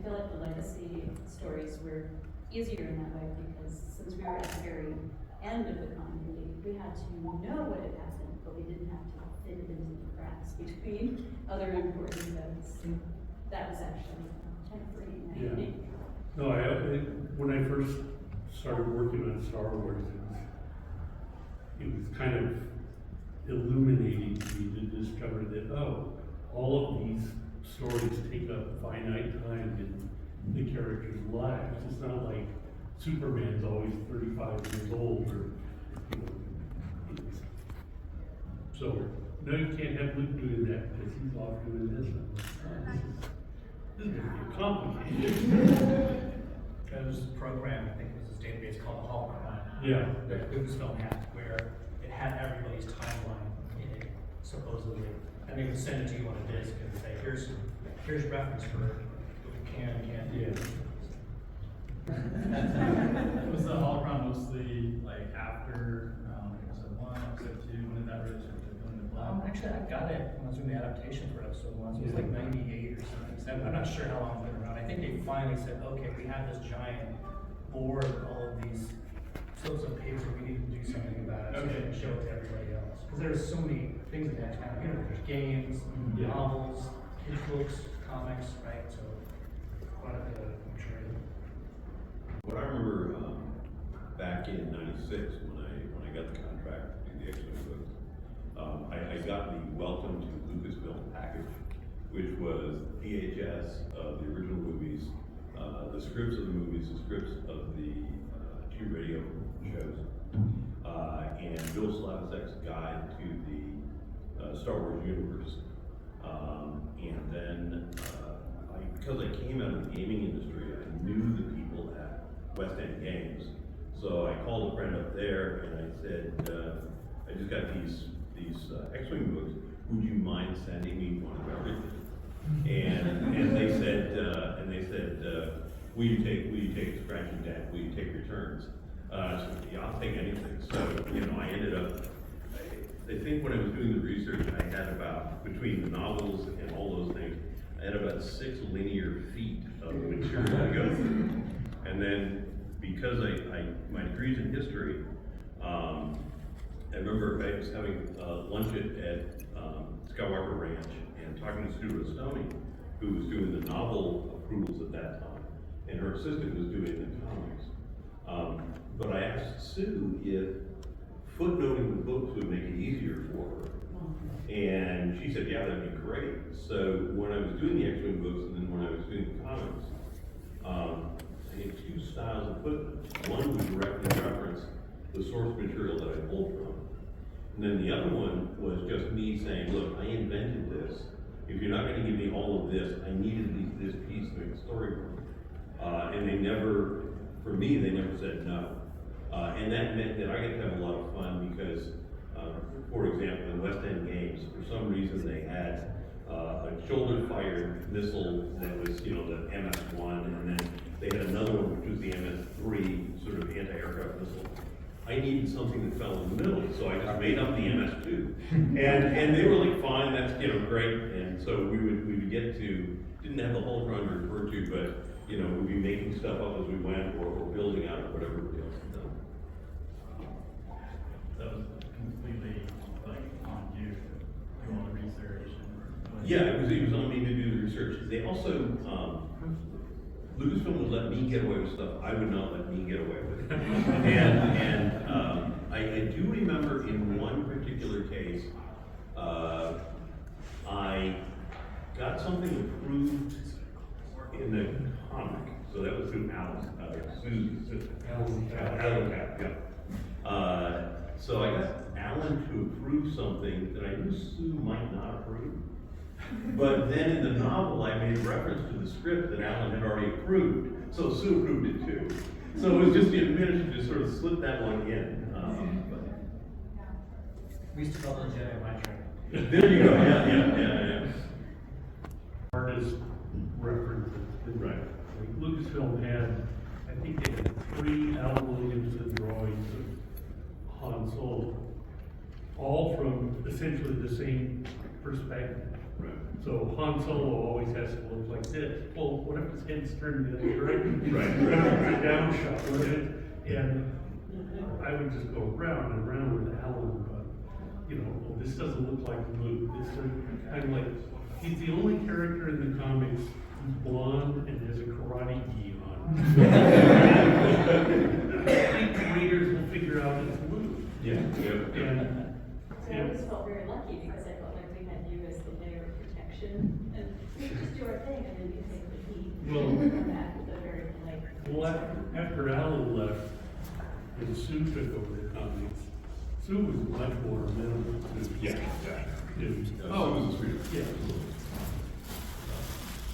feel like the legacy stories were easier in that way because since we were at the very end of the continuity, we had to know what had happened, but we didn't have to fit it into the cracks between other important events. That was actually kind of freeing, I think. No, when I first started working on Star Wars, it was kind of illuminating to me to discover that, oh, all of these stories take up finite time in the characters' lives. It's not like Superman's always 35 years old, or, you know, so, no, you can't have Luke doing that because he's off doing this. This is gonna get complicated. There was a program, I think it was this database called Holocron. Yeah. That Lucasfilm had, where it had everybody's timeline in it, supposedly. And they would send it to you on a disk and say, here's reference for what you can and can't do. Was the holocron mostly like after episode 1, episode 2? When did that really start to come into play? Actually, I got it when I was doing the adaptation for episode 1, so it was like 98 or something. So I'm not sure how long it's been around. I think they finally said, okay, we have this giant board with all of these slips of paper, we need to do something about it, so we can show it to everybody else. Because there's so many things in the X-Men, you know, there's games, novels, kids books, comics, right? So quite a bit of trade. What I remember back in '96 when I got the contract to do the X-Men books, I got the Welcome to Lucasfilm package, which was VHS of the original movies, the scripts of the movies, the scripts of the 2 radio shows, and Bill Slavics's guide to the Star Wars universe. And then, because I came out of the gaming industry, I knew the people at West End Games. So I called a friend up there and I said, I just got these X-Wing books. Would you mind sending me one of everything? And they said, will you take scratch and dent? Will you take returns? I said, yeah, I'll take anything. So, you know, I ended up, I think when I was doing the research, I had about, between the novels and all those things, I had about 6 linear feet of material to go through. And then, because my degree's in history, I remember I was having lunch at Skywalker Ranch and talking to Stu Rostoni, who was doing the novel approvals at that time, and her assistant was doing the comics. But I asked Sue if footnoting the books would make it easier for her. And she said, yeah, that'd be great. So when I was doing the X-Wing books and then when I was doing the comics, I had 2 styles of footnotes. One would directly reference the source material that I pulled from. And then the other one was just me saying, look, I invented this. If you're not going to give me all of this, I needed this piece to make a story work. And they never, for me, they never said no. And that meant that I got to have a lot of fun because, for example, in West End Games, for some reason they had a shoulder-fired missile that was, you know, the MS-1, and then they had another one which was the MS-3, sort of anti-aircraft missile. I needed something that fell in the middle, so I just made up the MS-2. And they were like, fine, that's, you know, great. And so we would get to, didn't have the holocron to refer to, but, you know, we'd be making stuff up as we went or building out of whatever everybody else had done. That was completely like on you to do all the research. Yeah, it was on me to do the research. They also, Lucasfilm would let me get away with stuff I would not let me get away with. and I do remember in one particular case, I got something approved in the comic. So that was through Alan, Sue's assistant. Alan Cap, yeah. So I got Alan to approve something that I knew Sue might not approve. But then in the novel, I made reference to the script that Alan had already approved, so Sue approved it too. So it was just the administration to sort of slip that one in. We used to call it Jedi mind trick. There you go. Yeah. Artist references. Right. Like Lucasfilm had, I think they had 3 Al Williamson drawings of Han Solo, all from essentially the same perspective. Right. So Han Solo always has to look like this. Well, what if his head's turned the other direction? Right. The down shot, right? And I would just go round and round with Alan, but, you know, well, this doesn't look like Luke. This is kind of like, he's the only character in the comics who's blonde and has a karate gi on. I think the readers will figure out it's Luke. Yeah. And, So I always felt very lucky because I felt like we had you as the layer of protection, and we could just do our thing, and then you take the heat. Well- And come back with a very polite. well, after Alan left, and Sue took over the comics, Sue was much more minimal too. Yeah, exactly. Yeah. Oh, it was a sweetheart. Yeah.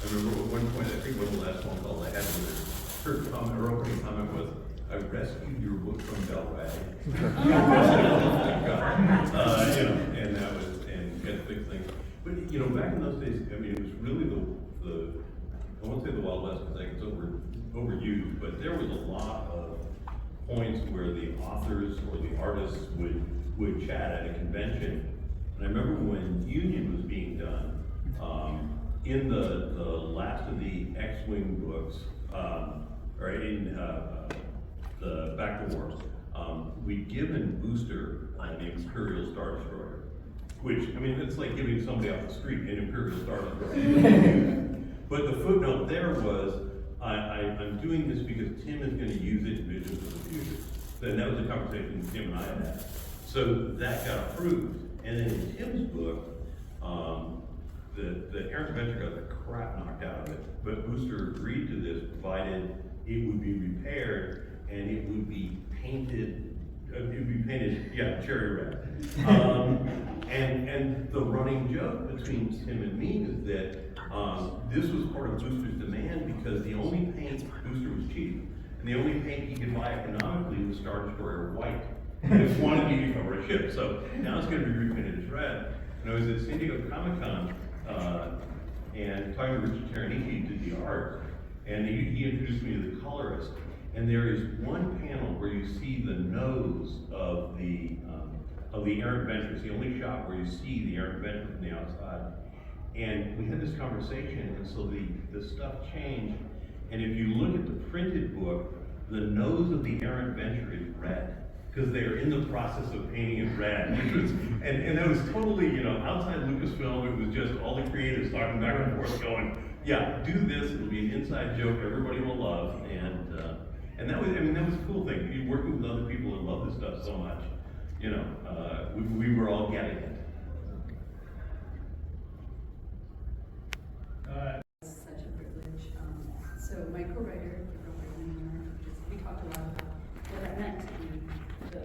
I remember at one point, I think one of the last phone calls I had with her comment, her opening comment was, I rescued your book from Belway. You know, and that was, and you had to fix things. But, you know, back in those days, I mean, it was really the, I won't say the Wild West, because I think it's overused, but there was a lot of points where the authors or the artists would chat at a convention. And I remember when Union was being done, in the last of the X-Wing books, or in the Back to War, we'd given Booster an Imperial Star Destroyer, which, I mean, it's like giving somebody off the street an Imperial Star Destroyer. But the footnote there was, I'm doing this because Tim is gonna use it in Visions of the Future. Then that was a conversation Tim and I had. So that got approved. And then in Tim's book, the Errant Adventure got the crap knocked out of it. But Booster agreed to this, provided it would be repaired and it would be painted, yeah, cherry red. And the running joke between Tim and me is that this was part of Booster's demand because the only paint, Booster was cheap, and the only paint he could buy economically was Star Destroyer white. He just wanted me to cover a ship, so now it's gonna be repainted as red. And I was at San Diego Comic-Con, and talking to Richard Terraniki, who did the art, and he introduced me to the colorist. And there is one panel where you see the nose of the Errant Adventure. It's the only shot where you see the Errant Adventure from the outside. And we had this conversation, and so the stuff changed. And if you look at the printed book, the nose of the Errant Adventure is red, because they're in the process of painting it red. Which was, and that was totally, you know, outside Lucasfilm, it was just all the creatives talking back and forth going, yeah, do this, it'll be an inside joke everybody will love. And that was, I mean, that was a cool thing. You working with other people who love this stuff so much, you know, we were all getting it. It's such a privilege. So my co-writer, we talked a lot about what that meant to be the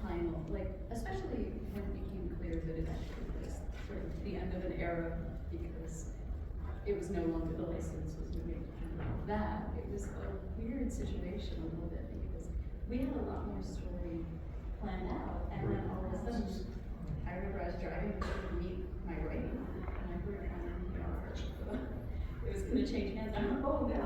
final, like, especially when it became clear that it actually was sort of the end of an era because it was no longer the license was moving to that. It was a weird situation a little bit because we had a lot more story planned out, and then all of a sudden, I remember I was driving to meet my writing, and I heard from it was going to change hands. I'm like, oh no!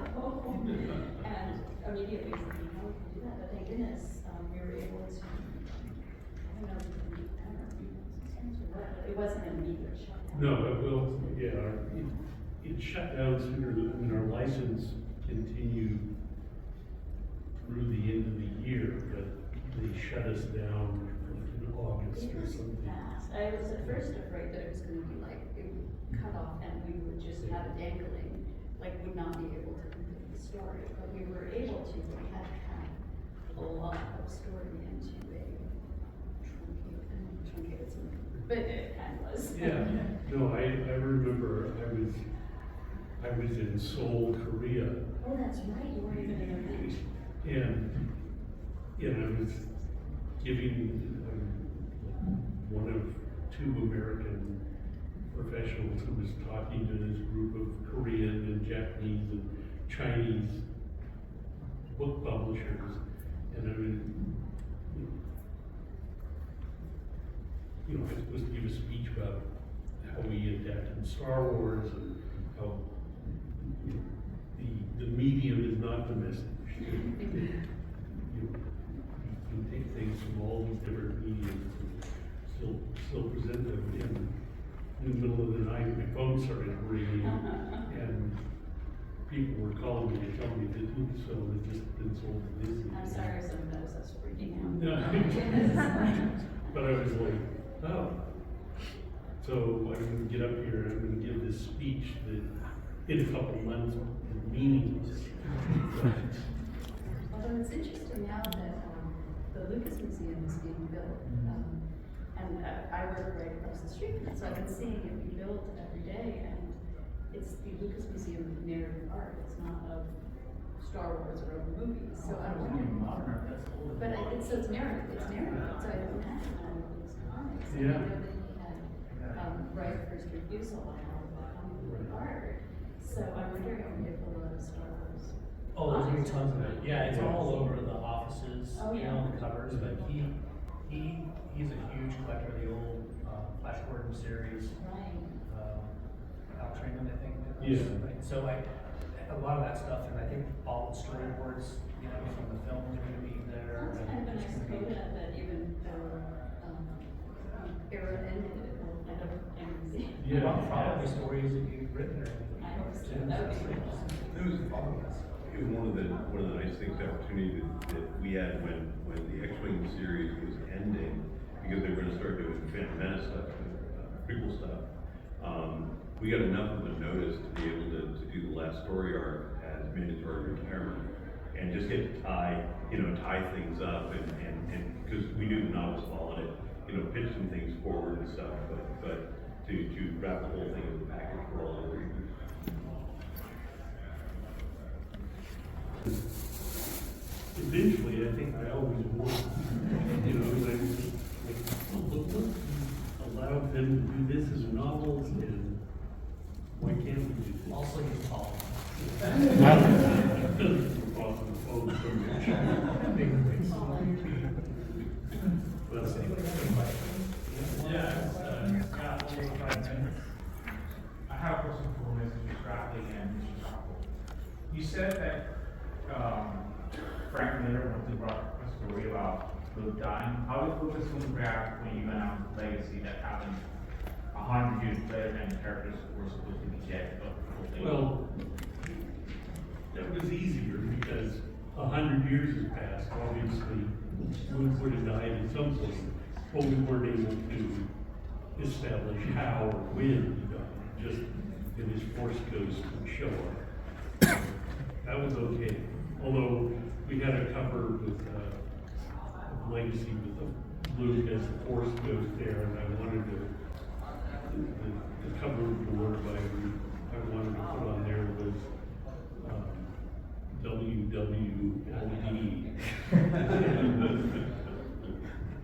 And immediately, I was like, how can we do that? But thank goodness, we were able to. I don't know if we can meet them or what, but it wasn't an immediate shutdown. No, but well, yeah, it shut down sooner than, I mean, our license continued through the end of the year, but they shut us down in August It or was something. fast. I was at first afraid that it was going to be like, it would cut off and we would just have it dangling, like would not be able to complete the story. But we were able to, we had to have a lot of story into a truncated something. But it kind of was. Yeah, no, I remember I was in Seoul, Korea, Oh, that's right, you weren't even in the beach. and I was giving one of two American professionals who was talking to this group of Korean and Japanese and Chinese book publishers, and I was, you know, I was supposed to give a speech about how we adapted Star Wars and how the medium is not the message. You can take things from all these different mediums and still present them. In the middle of the night, my phone phone started ringing, and people were calling me to tell me that Lucasfilm had just been sold to Disney. I'm sorry, some of those us freaking out. Yeah. But I was like, oh. So I'm gonna get up here and I'm gonna give this speech that in a couple months is meaningless. Although it's interesting now that, the Lucas Museum is being built, and I work right across the street from it, so I've been seeing it be built every day, and it's the Lucas Museum of Narrative Art, it's not of Star Wars or of movies, so I'm wondering. But it's, so it's narrative, so I imagine all of these comics, and I Yeah. know that he had, right of first refusal on all of the comic art, so I'm wondering if a lot of Star Wars. Oh, there's gonna be comics tons of it. Yeah, it's Yeah. all over the offices, Oh, you yeah. know, the covers, but he's a huge collector of the old, Flash Gordon series. Right. Al Trainman, I think. that was, Yeah. right? So a lot of that stuff, and I think all the storyboards, you know, from the films are gonna be there. That's kind of a nice coda that even though, era ended, it will end up in a museum. Yeah. Well, probably stories that you've written or anything. I hope so. That would be cool. It was one of the nice things, the opportunity that we had when the X-Wing series was ending, because they were gonna start doing Phantom Menace stuff, prequel stuff. We got enough of a notice to be able to do the last story arc as mandatory retirement, and just get to tie things up, and because we knew the novels followed it, pitch some things forward and stuff, but to wrap the whole thing in the package for all the readers. Eventually, I think I always won. Like, look, allowed them to do this as novels, and why can't we do this? Also, he's tall. We're off on the phone so much. But, Does anybody have any questions? Yeah, Scott, over 5 minutes. I have a question for Mr. Stradley and Mr. Stackpole. You said that, Frank Miller went to brought a story about Luke dying. How did Lucasfilm react when you announced Legacy that happened 100 years later and the characters were supposed to be dead, but they well, that was easier because 100 years has passed, obviously, Luke would have died at some point, but we weren't able to establish how or when he died, just that his Force Ghost would show up. That was okay, although we had a cover with, Legacy with Luke as the Force Ghost there, and I wanted to, the cover board I wanted to put on there was, WWLD.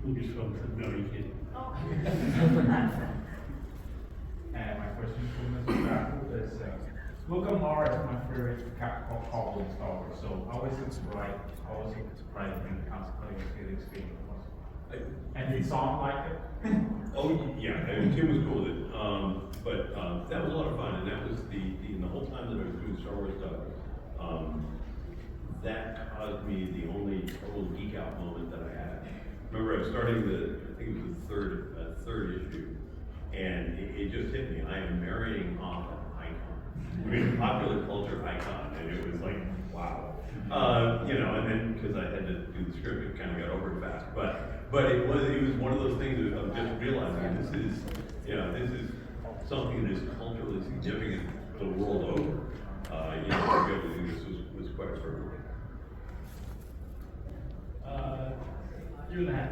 Lucasfilm said, no, you can't. And my question for Mr. Stackpole is, Luke and Laura is my favorite couple in Star Wars, so how is it surprising when it comes to playing with experience? And did Song like it? Oh, yeah, I mean, Tim was cool with it, but that was a lot of fun, and that was the whole time that I was doing Star Wars stuff, that caused me the only total geek out moment that I had. Remember, I was starting I think it was the third issue, and it just hit me, I am marrying off an icon. I mean, a popular culture icon, and it was like, wow. And then, because I had to do the script, it kind of got over it fast, but it was one of those things of just realizing this is something that is culturally significant the world over. To be able to do this was quite a privilege. You and a half.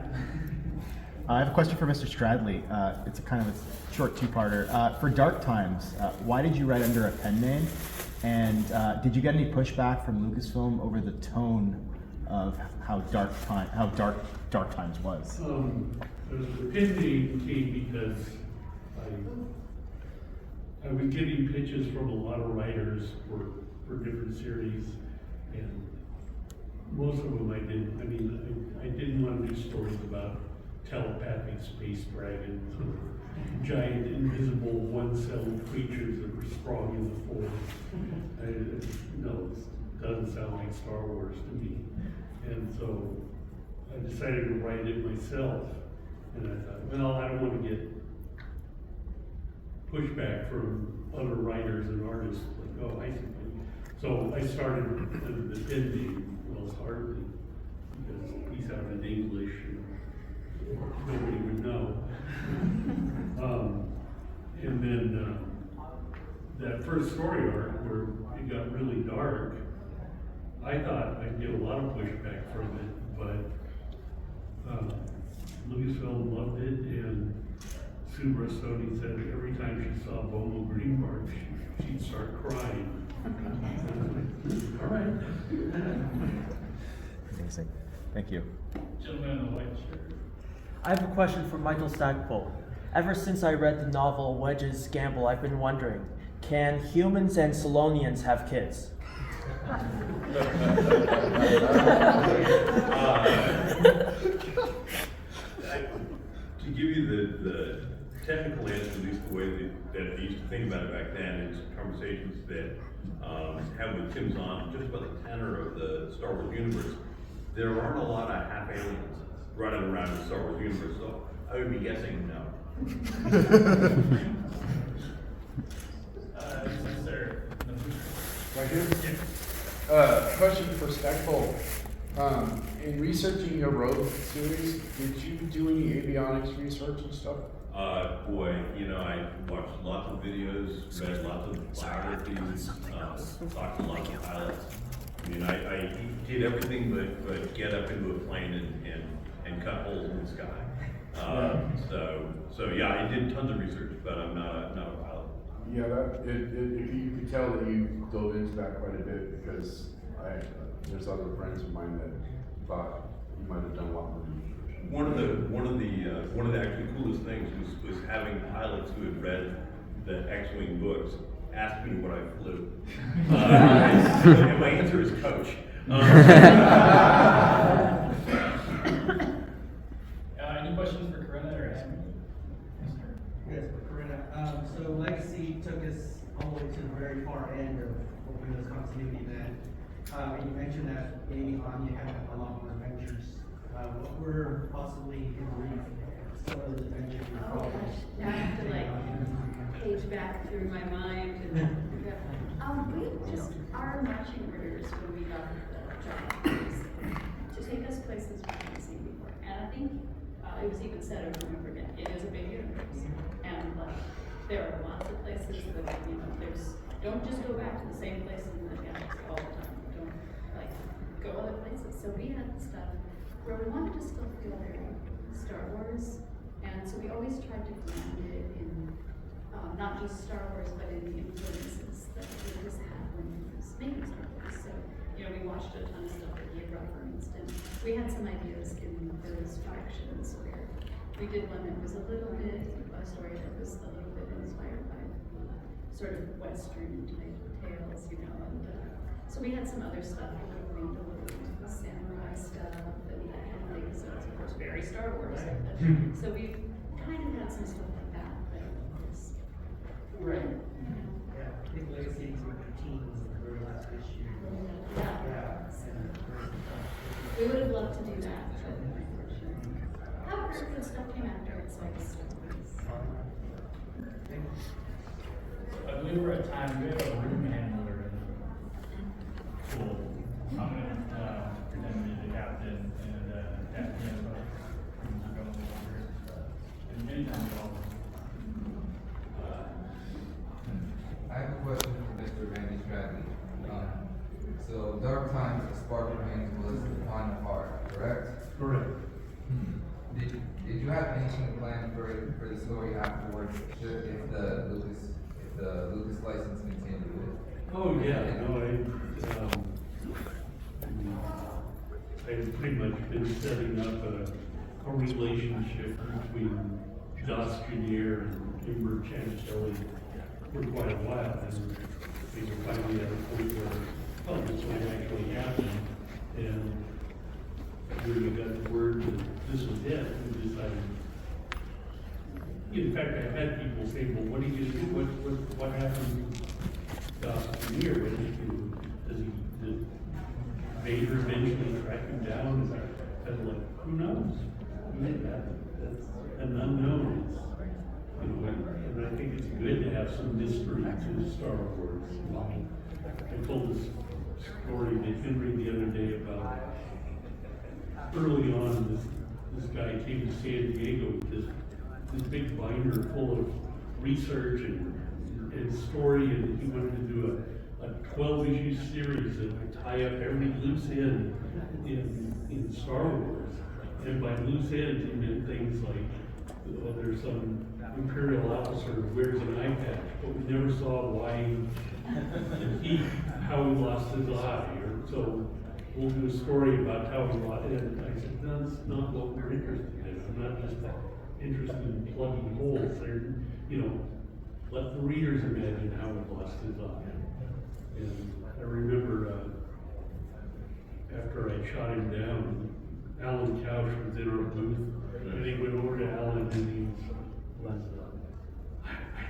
I have a question for Mr. Stradley. It's a kind of a short two-parter. For Dark Times, why did you write under a pen name? And did you get any pushback from Lucasfilm over the tone of how dark Times was? The pen name came because I was getting pitches from a lot of writers for different series, and most of them I didn't. I mean, I didn't want to do stories about telepathic space dragons or giant invisible one-celled creatures that were strong in the Force. No, it doesn't sound like Star Wars to me. And so I decided to write it myself. And I thought, well, I don't want to get pushback from other writers and artists, like, oh, I see. So I started the pen name, Wells Hartley, because he sounded English, and nobody would know. And then, that first story arc where it got really dark, I thought I'd get a lot of pushback from it, but Lucasfilm loved it, and Sue Bristoni said every time she saw Bomo Greenbark, she'd start crying. All right. Amazing. Thank you. Gentleman in the white shirt. I have a question for Michael Stackpole. Ever since I read the novel Wedge's Gamble, I've been wondering, can humans and Solonians have kids? To give you the technical answer, at least the way that they used to think about it back then, is conversations that have with Tim Zahn, just about the tenor of the Star Wars universe. There aren't a lot of half aliens running around the Star Wars universe, so I would be guessing no. Sir. Right here? Question for Stackpole. In researching your Rogue series, did you do any avionics research and stuff? Boy, I watched lots of videos, read lots of biographies, talked to lots of pilots. I mean, I did everything but get up into a plane and cut holes in the sky. So yeah, I did tons of research, but I'm not a pilot. Yeah, you could tell that you dove into that quite a bit, because there's other friends of mine that thought you might have done a lot more research. One of the actually coolest things was having pilots who had read the X-Wing books ask me what I flew. And my answer is coach. Any questions for Corinna or Henry? Yes, for Corinna. So Legacy took us all the way to the very far end of Windows Continuity then. And you mentioned that maybe on you had a lot more adventures. What were possibly some of those adventures? Oh gosh, now I have to page back through my mind. We just, our marching orders when we got the job to take us places we hadn't seen before. And I think it was even said over and over again, it is a big universe. And there are lots of places that, don't just go back to the same places in the galaxy all the time. Don't go other places. So we had stuff where we wanted to still feel very Star Wars. And so we always tried to ground it in not just Star Wars, but in the influences that Lucas had when he was making Star Wars. So, we watched a ton of stuff that he had referenced, and we had some ideas in those factions where we did one that was a little bit, a story that was a little bit inspired by sort of Western type tales, and so we had some other stuff that we leaned a little into the samurai stuff and that kind of thing, so it's of course very Star Wars. So we kind of had some stuff like that, but it's right. Yeah, I think Legacy was with the teens in the very last issue. yeah. We would have loved to do that, but unfortunately. However, good stuff came after it, so I guess. I believe we're at time. We have a room handler in the pool. I'm gonna pretend to be the captain and captain of anytime you all. I have a question for Mr. Randy Stradley. So Dark Times, A Spark Remains was the final part, correct? Correct. Did you have anything planned for the story afterwards, if the Lucas license continued? Oh, yeah, no, I've pretty much been setting up a relationship between Joss Junior and Kimber Chancelli for quite a while, and we were finally at a point where this might actually happen, and when we got the word that this was it, we decided. In fact, I had people say, well, what do you do? What happened to Joss Junior? What did he do? Did Vader eventually track him down? Is that kind of like, who knows? That's an unknown. And I think it's good have some mystery to Star Wars. I told this story to Henry the other day about early on, this guy came to San Diego with this big binder full of research and story, and he wanted to do a 12-issue series that would tie up every loose end in Star Wars. And by loose ends, he meant things like, there's some Imperial officer who wears an eye patch, but we never saw why how he lost his eye. Or so we'll do a story about how he lost it. And I said, no, that's not what we're interested in. I'm not just interested in plugging holes. Let the readers imagine how he lost his eye. And I remember after I shot him down, Alan Couch was in our booth, and he went over to Alan and he was, I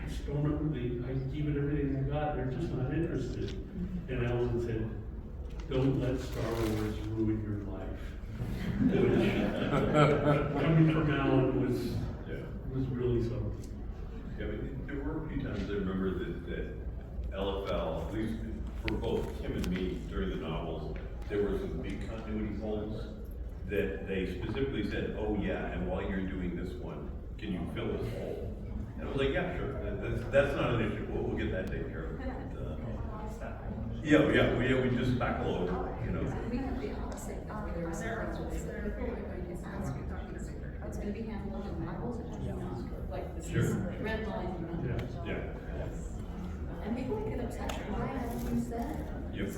just don't know, I give it everything I got, they're just not interested. And Alan said, don't let Star Wars ruin your life. Which, coming from Alan was really something. Yeah, I mean, there were a few times I remember that LFL, at least for both Kim and me during the novels, there were some big continuity holes that they specifically said, oh yeah, and while you're doing this one, can you fill this hole? And I was like, yeah, sure, that's not an issue, we'll get that taken care of. We just tackle over, We have the opposite. There's it's gonna be handled in Bibles, like this is red line. Yeah. And people get upset, why haven't you said? Yep.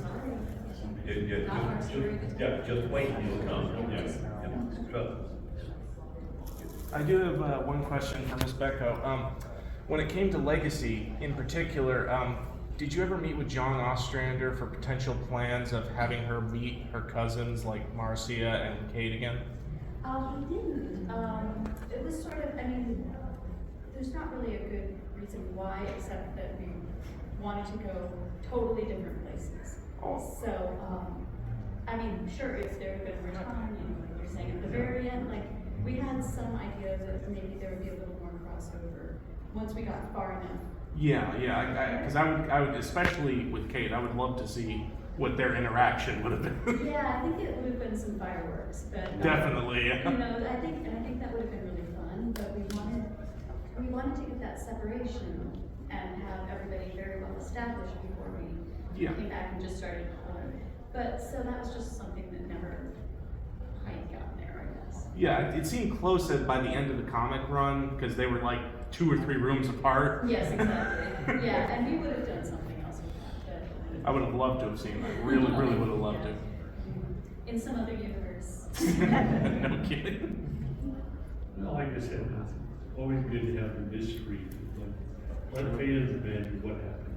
Not our story. Just wait, it'll come, I do have one question for Ms. Bechko. When it came to Legacy in particular, did you ever meet with John Ostrander for potential plans of having her meet her cousins like Marcia and Kate again? We didn't. It was sort of, there's not really a good reason why, except that we wanted to go totally different places. So, sure, if there had been more time, like you're saying at the very end, we had some idea that maybe there would be a little more crossover once we got far enough. Yeah, because I would, especially with Kate, I would love to see what their interaction would have been. Yeah, I think it would have been some fireworks, but definitely. Yeah. I think that would have been really fun. But we wanted to get that separation and have everybody very well established before we came back and just started. But so that was just something that never quite got there, I guess. Yeah, it seemed close by the end of the comic run because they were like 2 or 3 rooms apart. Yes, exactly. Yeah, and we would have done something else with that. But I would have loved to have seen that. Really would have loved to. In some other universe. No kidding. Well, like I said, it's always good to have the mystery. Let fans imagine what happened.